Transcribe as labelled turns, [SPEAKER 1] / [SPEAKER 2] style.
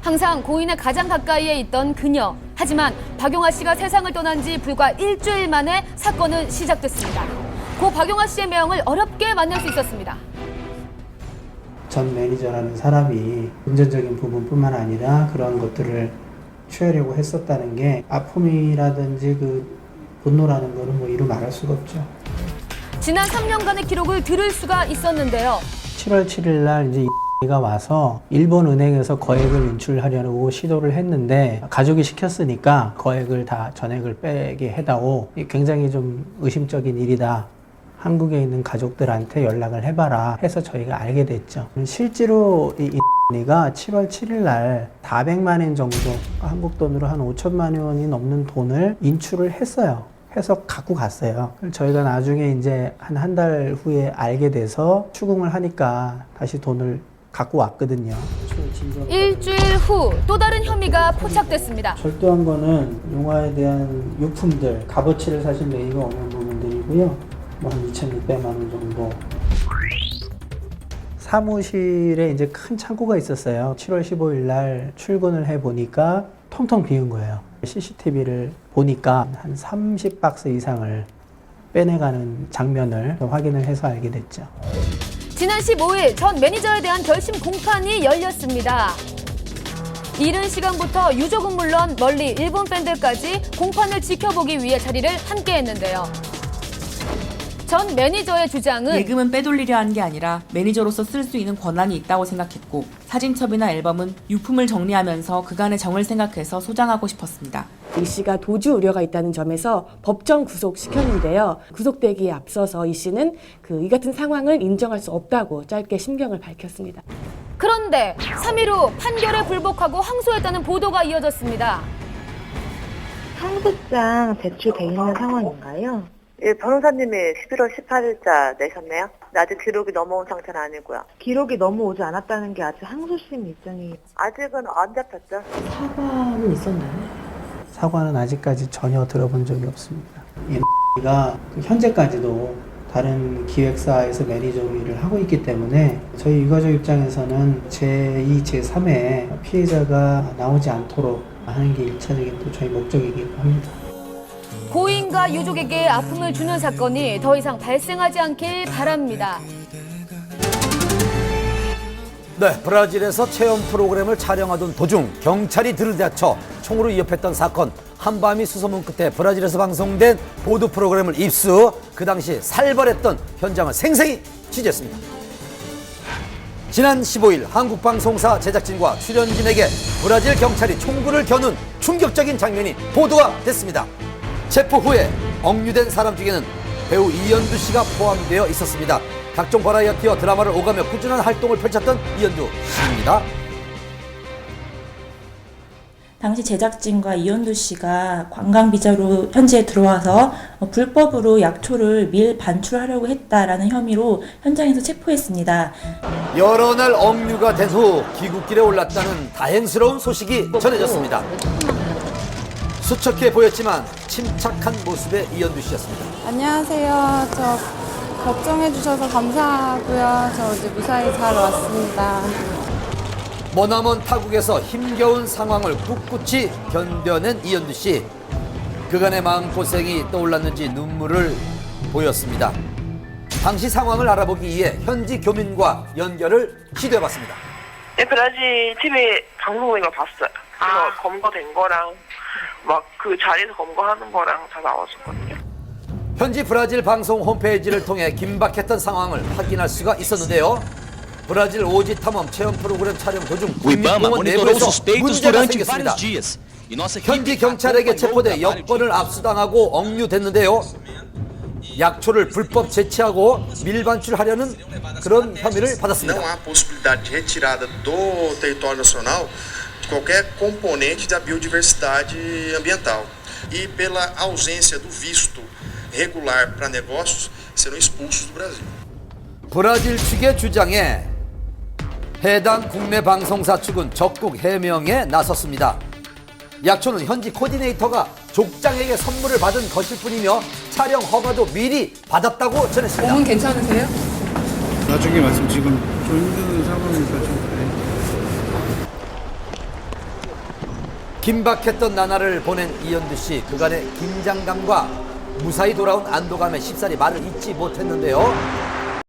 [SPEAKER 1] 항상 고인의 가장 가까이에 있던 그녀. 하지만 박용아 씨가 세상을 떠난 지 불과 일주일 만에 사건은 시작됐습니다. 고 박용아 씨의 명을 어렵게 만날 수 있었습니다.
[SPEAKER 2] 전 매니저라는 사람이 금전적인 부분뿐만 아니라 그런 것들을 취하려고 했었다는 게 아픔이라든지 그 분노라는 거는 뭐 이루 말할 수가 없죠.
[SPEAKER 1] 지난 3년간의 기록을 들을 수가 있었는데요.
[SPEAKER 2] 7월 7일 날 이제 가 와서 일본 은행에서 거액을 인출하려고 시도를 했는데 가족이 시켰으니까 거액을 다 전액을 빼게 해다오. 굉장히 좀 의심적인 일이다. 한국에 있는 가족들한테 연락을 해봐라 해서 저희가 알게 됐죠. 실제로 이가 7월 7일 날 400만 원 정도, 한국 돈으로 한 5천만 원이 넘는 돈을 인출을 했어요. 해서 갖고 갔어요. 저희가 나중에 이제 한 달 후에 알게 돼서 추궁을 하니까 다시 돈을 갖고 왔거든요.
[SPEAKER 1] 일주일 후 또 다른 혐의가 포착됐습니다.
[SPEAKER 2] 절도한 거는 용화에 대한 유품들, 값어치를 사실 매기가 없는 부분들이고요. 뭐 한 2,600만 원 정도. 사무실에 이제 큰 창고가 있었어요. 7월 15일 날 출근을 해 보니까 텅텅 비운 거예요. CCTV를 보니까 한 30박스 이상을 빼내가는 장면을 확인을 해서 알게 됐죠.
[SPEAKER 1] 지난 15일 전 매니저에 대한 결심 공판이 열렸습니다. 이른 시간부터 유족은 물론 멀리 일본 팬들까지 공판을 지켜보기 위해 자리를 함께 했는데요. 전 매니저의 주장은
[SPEAKER 3] 예금은 빼돌리려 한 게 아니라 매니저로서 쓸 수 있는 권한이 있다고 생각했고 사진첩이나 앨범은 유품을 정리하면서 그간의 정을 생각해서 소장하고 싶었습니다.
[SPEAKER 4] 이 씨가 도주 우려가 있다는 점에서 법정 구속시켰는데요. 구속되기에 앞서서 이 씨는 이 같은 상황을 인정할 수 없다고 짧게 심경을 밝혔습니다.
[SPEAKER 1] 그런데 3일 후 판결에 불복하고 항소했다는 보도가 이어졌습니다.
[SPEAKER 5] 상속장 제출돼 있는 상황인가요?
[SPEAKER 6] 예, 변호사님이 11월 18일자 내셨네요. 아직 기록이 넘어온 상태는 아니고요.
[SPEAKER 5] 기록이 넘어오지 않았다는 게 아직 항소심 일정이
[SPEAKER 6] 아직은 안 잡혔죠.
[SPEAKER 4] 사과는 있었나요?
[SPEAKER 2] 사과는 아직까지 전혀 들어본 적이 없습니다. 가 현재까지도 다른 기획사에서 매니저 일을 하고 있기 때문에 저희 유가족 입장에서는 제2, 제3의 피해자가 나오지 않도록 하는 게 1차적인 또 저희 목적이기도 합니다.
[SPEAKER 1] 고인과 유족에게 아픔을 주는 사건이 더 이상 발생하지 않길 바랍니다.
[SPEAKER 7] 네, 브라질에서 체험 프로그램을 촬영하던 도중 경찰이 들이닥쳐 총으로 위협했던 사건. 한밤이 수소문 끝에 브라질에서 방송된 보도 프로그램을 입수. 그 당시 살벌했던 현장을 생생히 취재했습니다. 지난 15일 한국 방송사 제작진과 출연진에게 브라질 경찰이 총구를 겨눈 충격적인 장면이 보도가 됐습니다. 체포 후에 억류된 사람 중에는 배우 이현두 씨가 포함되어 있었습니다. 각종 버라이어티와 드라마를 오가며 꾸준한 활동을 펼쳤던 이현두 씨입니다.
[SPEAKER 8] 당시 제작진과 이현두 씨가 관광 비자로 현지에 들어와서 불법으로 약초를 밀반출하려고 했다라는 혐의로 현장에서 체포했습니다.
[SPEAKER 7] 여러 날 억류가 된 후 귀국길에 올랐다는 다행스러운 소식이 전해졌습니다. 수척해 보였지만 침착한 모습의 이현두 씨였습니다.
[SPEAKER 9] 안녕하세요. 저 걱정해 주셔서 감사하고요. 저 이제 무사히 잘 왔습니다.
[SPEAKER 7] 머나먼 타국에서 힘겨운 상황을 꿋꿋이 견뎌낸 이현두 씨. 그간의 마음고생이 떠올랐는지 눈물을 보였습니다. 당시 상황을 알아보기 위해 현지 교민과 연결을 시도해봤습니다.
[SPEAKER 6] 네, 브라질 TV 방송인 거 봤어요. 그래서 검거된 거랑 막 그 자리에서 검거하는 거랑 다 나왔었거든요.
[SPEAKER 7] 현지 브라질 방송 홈페이지를 통해 긴박했던 상황을 확인할 수가 있었는데요. 브라질 오지 탐험 체험 프로그램 촬영 도중 국립공원 내부에서 문제가 생겼습니다. 현지 경찰에게 체포돼 여권을 압수당하고 억류됐는데요. 약초를 불법 채취하고 밀반출하려는 그런 혐의를 받았습니다.
[SPEAKER 10] Não há possibilidade de retirada do território nacional de qualquer componente da biodiversidade ambiental. E pela ausência do visto regular para negócios, serão expulsos do Brasil.
[SPEAKER 7] 브라질 측의 주장에 해당 국내 방송사 측은 적극 해명에 나섰습니다. 약초는 현지 코디네이터가 족장에게 선물을 받은 것일 뿐이며 촬영 허가도 미리 받았다고 전했습니다.
[SPEAKER 9] 몸은 괜찮으세요?
[SPEAKER 11] 나중에 말씀 지금 좀 힘든 상황이니까 좀
[SPEAKER 7] 긴박했던 나날을 보낸 이현두 씨, 그간의 긴장감과 무사히 돌아온 안도감에 쉽사리 말을 잇지 못했는데요.